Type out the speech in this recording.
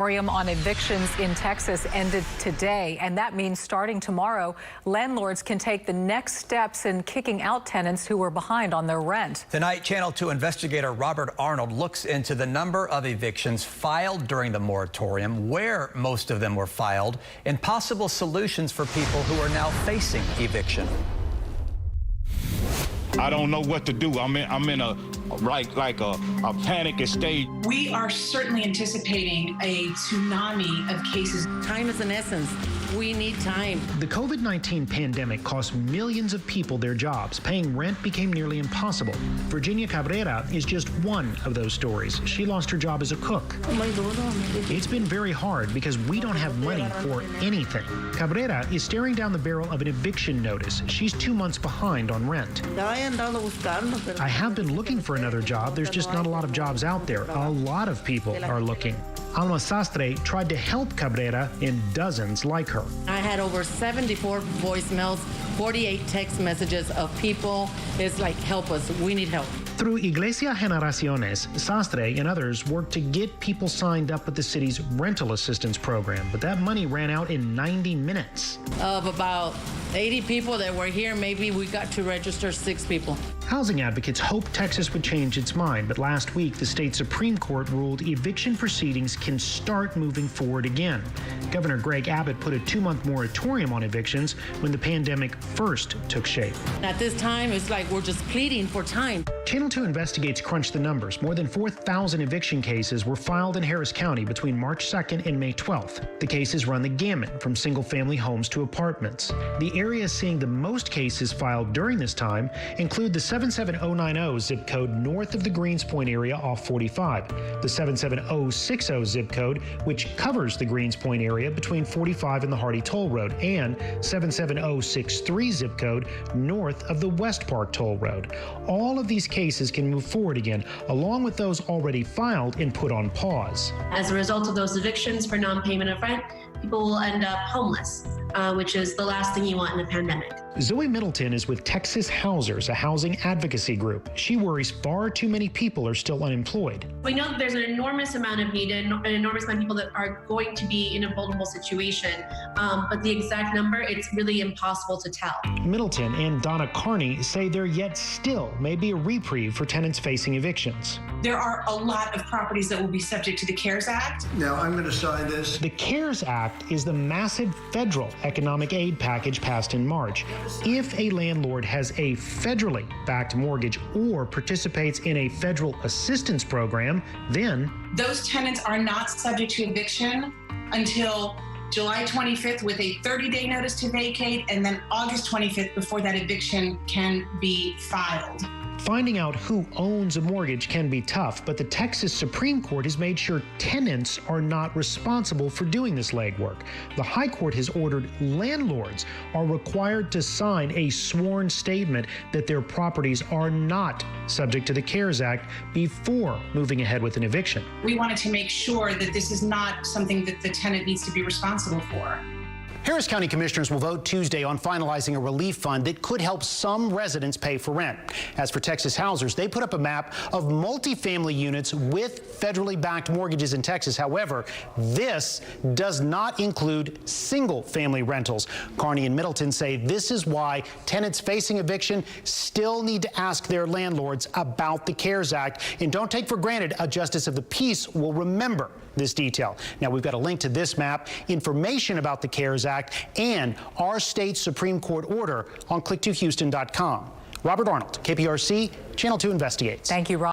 Moratorium on evictions in Texas ended today, and that means starting tomorrow, landlords can take the next steps in kicking out tenants who were behind on their rent. Tonight, Channel 2 investigator Robert Arnold looks into the number of evictions filed during the moratorium, where most of them were filed, and possible solutions for people who are now facing eviction. I don't know what to do. I'm in a panic state. We are certainly anticipating a tsunami of cases. Time is an essence. We need time. The COVID-19 pandemic cost millions of people their jobs. Paying rent became nearly impossible. Virginia Cabrera is just one of those stories. She lost her job as a cook. It's been very hard because we don't have money for anything. Cabrera is staring down the barrel of an eviction notice. She's 2 months behind on rent. I have been looking for another job. There's just not a lot of jobs out there. A lot of people are looking. Alma Sastre tried to help Cabrera and dozens like her. I had over 74 voicemails, 48 text messages of people. It's like, help us, we need help. Through Iglesia Generaciones, Sastre and others worked to get people signed up with the city's rental assistance program, but that money ran out in 90 minutes. Of about 80 people that were here, maybe we got to register 6 people. Housing advocates hoped Texas would change its mind, but last week the state Supreme Court ruled eviction proceedings can start moving forward again. Governor Greg Abbott put a 2-month moratorium on evictions when the pandemic first took shape. At this time, it's like we're just pleading for time. Channel 2 Investigates crunched the numbers. More than 4,000 eviction cases were filed in Harris County between March 2nd and May 12th. The cases run the gamut from single-family homes to apartments. The areas seeing the most cases filed during this time include the 77090 zip code north of the Greens Point area off 45, the 77060 zip code, which covers the Greens Point area between 45 and the Hardy Toll Road, and 77063 zip code north of the West Park Toll Road. All of these cases can move forward again, along with those already filed and put on pause. As a result of those evictions for non-payment of rent, people will end up homeless, which is the last thing you want in a pandemic. Zoe Middleton is with Texas Housers, a housing advocacy group. She worries far too many people are still unemployed. We know that there's an enormous amount of need and an enormous amount of people that are going to be in a vulnerable situation, but the exact number, it's really impossible to tell. Middleton and Donna Carney say there yet still may be a reprieve for tenants facing evictions. There are a lot of properties that will be subject to the CARES Act. Now I'm going to sign this. The CARES Act is the massive federal economic aid package passed in March. If a landlord has a federally backed mortgage or participates in a federal assistance program, then Those tenants are not subject to eviction until July 25th with a 30-day notice to vacate, and then August 25th before that eviction can be filed. finding out who owns a mortgage can be tough, but the Texas Supreme Court has made sure tenants are not responsible for doing this legwork. The High Court has ordered landlords are required to sign a sworn statement that their properties are not subject to the CARES Act before moving ahead with an eviction. We wanted to make sure that this is not something that the tenant needs to be responsible for. Harris County Commissioners will vote Tuesday on finalizing a relief fund that could help some residents pay for rent. As for Texas Housers, they put up a map of multifamily units with federally backed mortgages in Texas. However, this does not include single-family rentals. Carney and Middleton say this is why tenants facing eviction still need to ask their landlords about the CARES Act. And don't take for granted a justice of the peace will remember this detail. Now, we've got a link to this map, information about the CARES Act, and our state Supreme Court order on click2houston.com. Robert Arnold, KPRC, Channel 2 Investigates. Thank you, Rob.